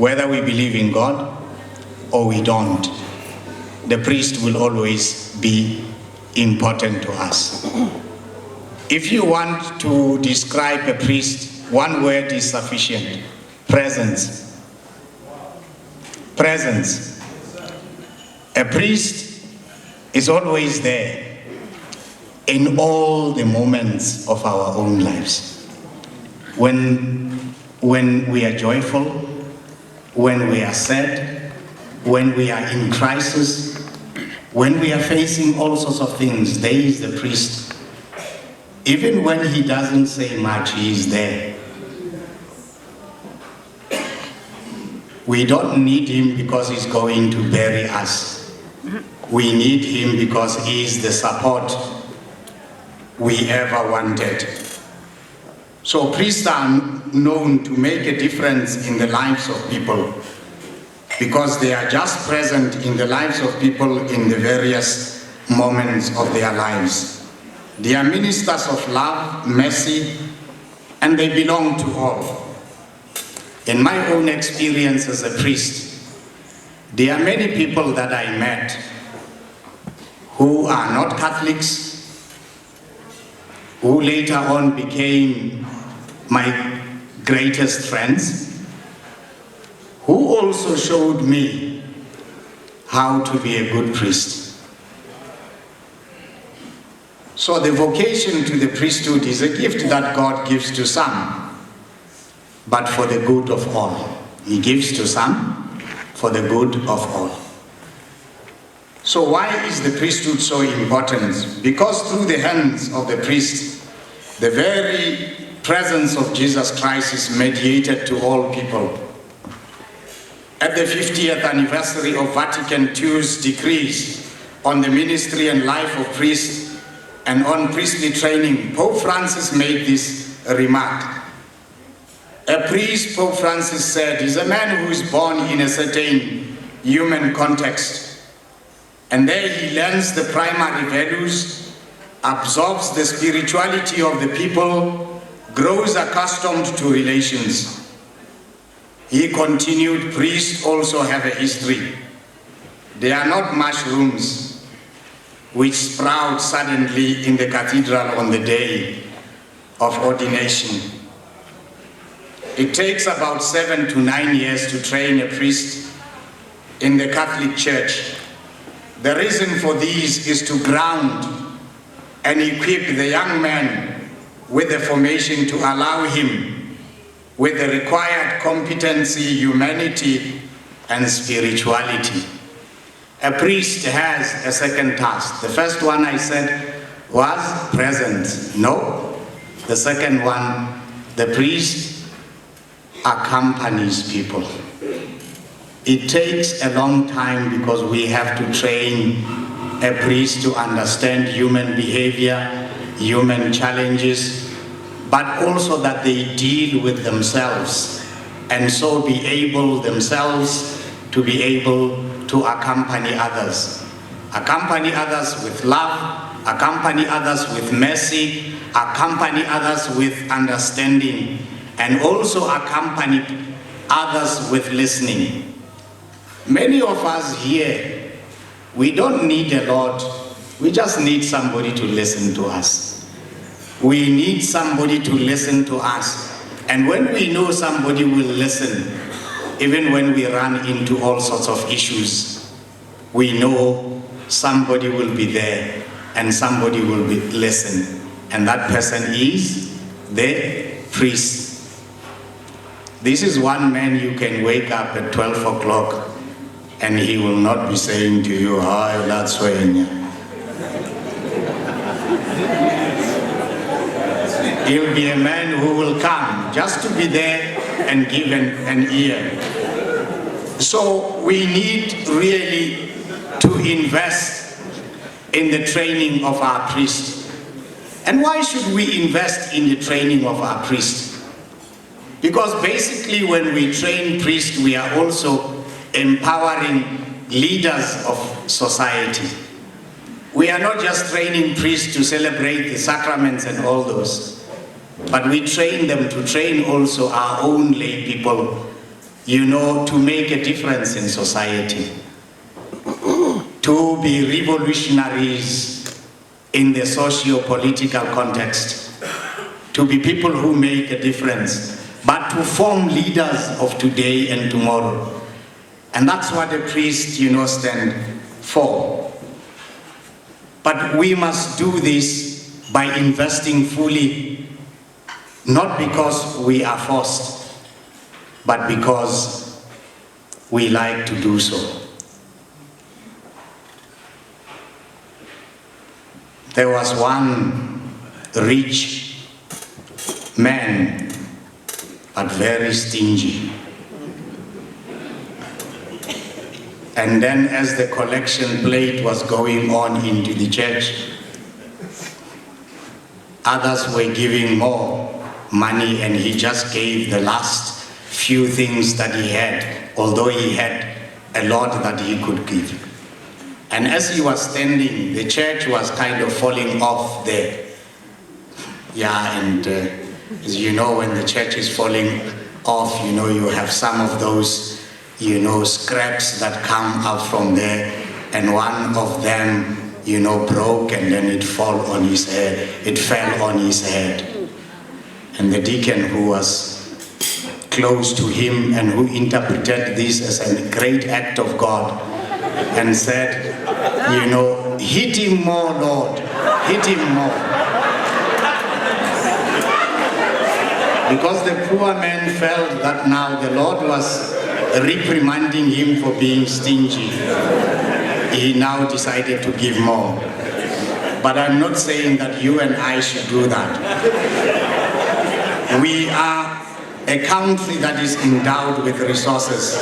Whether we believe in God or we don't, the priest will always be important to us. If you want to describe a priest, one word is sufficient: presence. Presence. A priest is always there in all the moments of our own lives. When we are joyful, when we are sad, when we are in crisis, when we are facing all sorts of things, there is the priest. Even when he doesn't say much, he is there. We don't need him because he's going to bury us. We need him because he is the support we ever wanted. So priests are known to make a difference in the lives of people because they are just present in the lives of people in the various moments of their lives. They are ministers of love, mercy, and they belong to all. In my own experience as a priest, there are many people that I met who are not Catholics, who later on became my greatest friends, who also showed me how to be a good priest. So the vocation to the priesthood is a gift that God gives to some, but for the good of all. He gives to some for the good of all. So why is the priesthood so important? Because through the hands of the priest, the very presence of Jesus Christ is mediated to all people. At the 50th anniversary of Vatican II's decrees on the ministry and life of priests and on priestly training, Pope Francis made this remark. A priest, Pope Francis said, is a man who is born in a certain human context, and there he learns the primary values, absorbs the spirituality of the people, grows accustomed to relations. He continued, priests also have a history. They are not mushrooms which sprout suddenly in the cathedral on the day of ordination. It takes about 7 to 9 years to train a priest in the Catholic Church. The reason for this is to ground and equip the young man with the formation to allow him with the required competency, humanity, and spirituality. A priest has a second task. The first one I said was presence. No. The second one, the priest accompanies people. It takes a long time because we have to train a priest to understand human behavior, human challenges, but also that they deal with themselves and so be able themselves to be able to accompany others. Accompany others with love, accompany others with mercy, accompany others with understanding, and also accompany others with listening. Many of us here, we don't need a lot, we just need somebody to listen to us. We need somebody to listen to us. And when we know somebody will listen, even when we run into all sorts of issues, we know somebody will be there and somebody will be listen. And that person is the priest. This is one man you can wake up at 12 o'clock and he will not be saying to you, "Hi, that's when." He'll be a man who will come just to be there and give an ear. So we need really to invest in the training of our priests. And why should we invest in the training of our priests? Because basically when we train priests, we are also empowering leaders of society. We are not just training priests to celebrate the sacraments and all those, but we train them to train also our own lay people to make a difference in society, to be revolutionaries in the socio-political context, to be people who make a difference, but to form leaders of today and tomorrow. And that's what the priests, stand for. But we must do this by investing fully, not because we are forced, but because we like to do so. There was one rich man, but very stingy. And then as the collection plate was going on into the church, others were giving more money, and he just gave the last few things that he had, although he had a lot that he could give. And as he was standing, the church was kind of falling off there. Yeah, and as you know, when the church is falling off, you have some of those scraps that come out from there, and one of them, broke, and then it fell on his head. And the deacon, who was close to him and who interpreted this as a great act of God, and said, hit him more, Lord, hit him more. Because the poor man felt that now the Lord was reprimanding him for being stingy, he now decided to give more. But I'm not saying that you and I should do that. We are a country that is endowed with resources,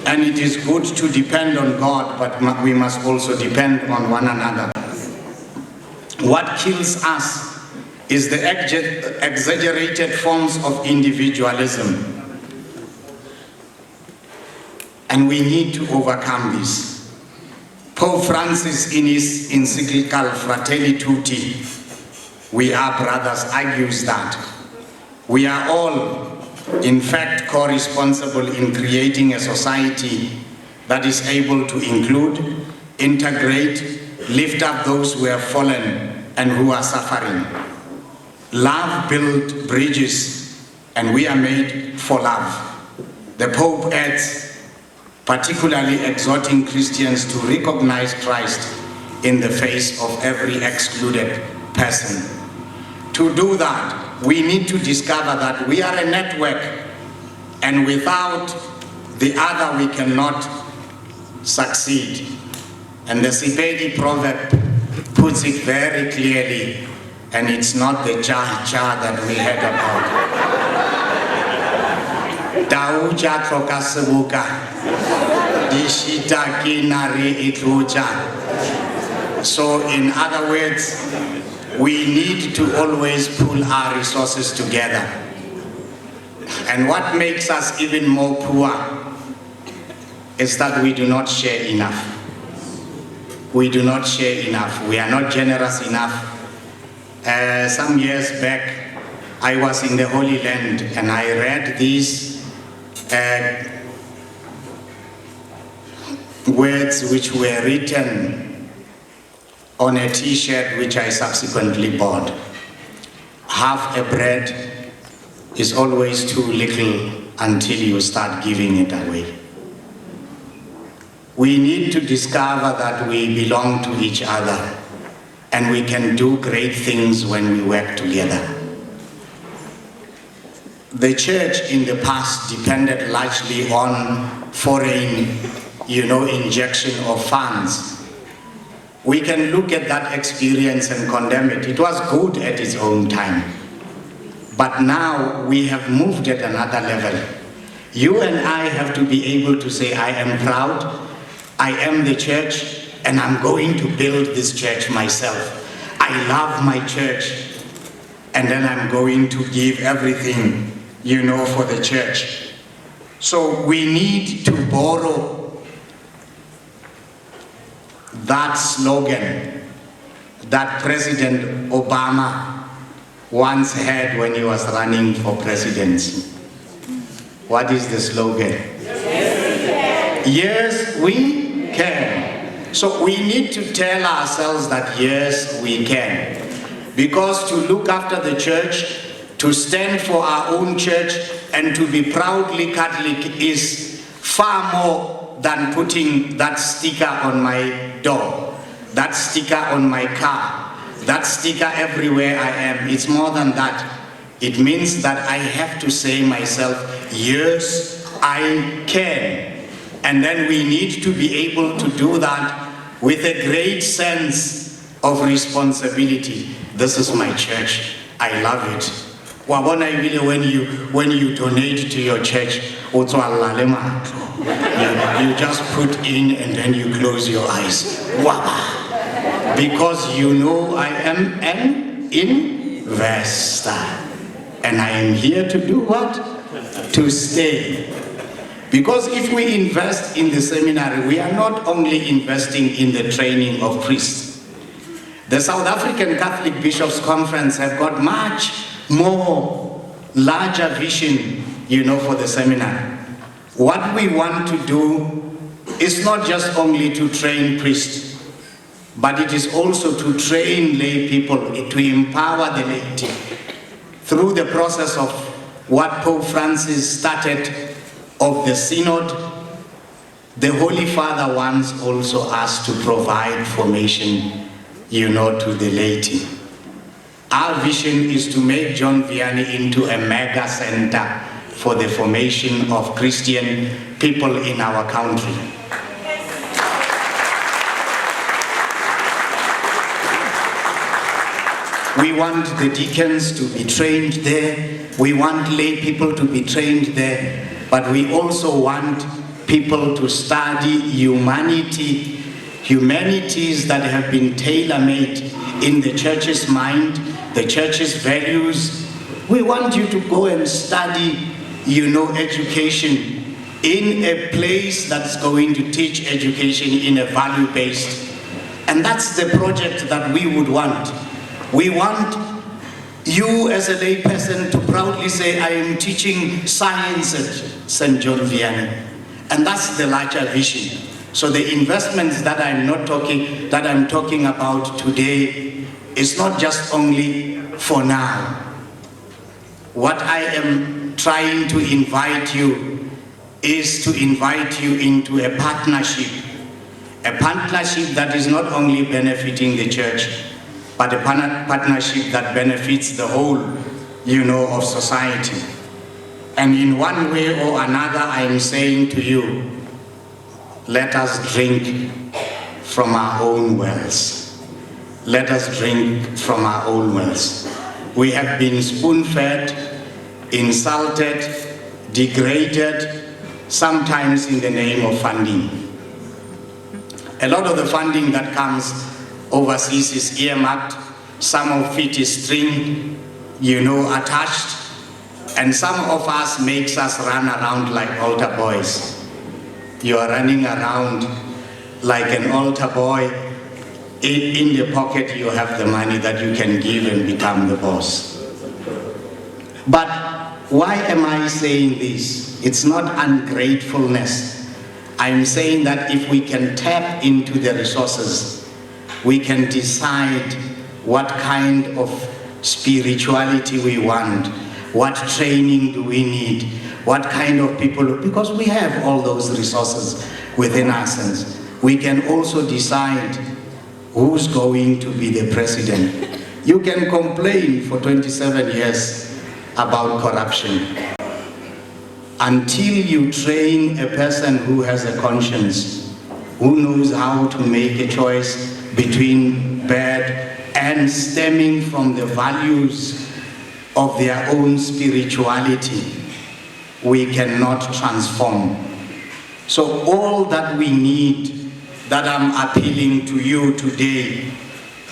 and it is good to depend on God, but we must also depend on one another. What kills us is the exaggerated forms of individualism. And we need to overcome this. Pope Francis, in his encyclical Fratelli Tutti, we are brothers, argues that we are all, in fact, co-responsible in creating a society that is able to include, integrate, lift up those who have fallen and who are suffering. Love builds bridges, and we are made for love. The Pope adds, particularly exhorting Christians to recognize Christ in the face of every excluded person. To do that, we need to discover that we are a network, and without the other we cannot succeed. And the Sepedi proverb puts it very clearly, and it's not the cha-cha that we heard about. Dauja troka sebuka. So in other words, we need to always pull our resources together. And what makes us even more poor is that we do not share enough. We do not share enough. We are not generous enough. Some years back, I was in the Holy Land, and I read these words which were written on a t-shirt which I subsequently bought. Half a bread is always too little until you start giving it away. We need to discover that we belong to each other, and we can do great things when we work together. The church in the past depended largely on foreign injection of funds. We can look at that experience and condemn it. It was good at its own time. But now we have moved at another level. You and I have to be able to say, I am proud, I am the church, and I'm going to build this church myself. I love my church, and then I'm going to give everything, for the church. So we need to borrow that slogan that President Obama once had when he was running for presidency. What is the slogan? Yes, we can. So we need to tell ourselves that yes, we can. Because to look after the church, to stand for our own church, and to be proudly Catholic is far more than putting that sticker on my door, that sticker on my car, that sticker everywhere I am. It's more than that. It means that I have to say myself, yes, I can. And then we need to be able to do that with a great sense of responsibility. This is my church. I love it. When you donate to your church, you just put in and then you close your eyes. Because you know I am an investor. And I am here to do what? To stay. Because if we invest in the seminary, we are not only investing in the training of priests. The South African Catholic Bishops' Conference have got much more larger vision, for the seminary. What we want to do is not just only to train priests, but it is also to train lay people, to empower the laity. Through the process of what Pope Francis started of the Synod, the Holy Father wants also us to provide formation, to the laity. Our vision is to make John Vianney into a mega center for the formation of Christian people in our country. We want the deacons to be trained there. We want lay people to be trained there. But we also want people to study humanities that have been tailor-made in the church's mind, the church's values. We want you to go and study, education in a place that's going to teach education in a value-based. And that's the project that we would want. We want you as a lay person to proudly say, I am teaching science at St. John Vianney. And that's the larger vision. So the investments that I'm talking about today is not just only for now. What I am trying to invite you is to invite you into a partnership that is not only benefiting the church, but a partnership that benefits the whole, of society. And in one way or another, I am saying to you, let us drink from our own wells. Let us drink from our own wells. We have been spoon-fed, insulted, degraded, sometimes in the name of funding. A lot of the funding that comes overseas is earmarked, some of it is string, attached, and some of us makes us run around like altar boys. You are running around like an altar boy. In the pocket you have the money that you can give and become the boss. But why am I saying this? It's not ungratefulness. I'm saying that if we can tap into the resources, we can decide what kind of spirituality we want, what training do we need, what kind of people, because we have all those resources within us. We can also decide who's going to be the president. You can complain for 27 years about corruption. Until you train a person who has a conscience, who knows how to make a choice between bad and stemming from the values of their own spirituality, we cannot transform. So all that we need, that I'm appealing to you today,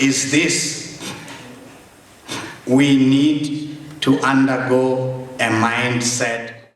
is this. We need to undergo a mindset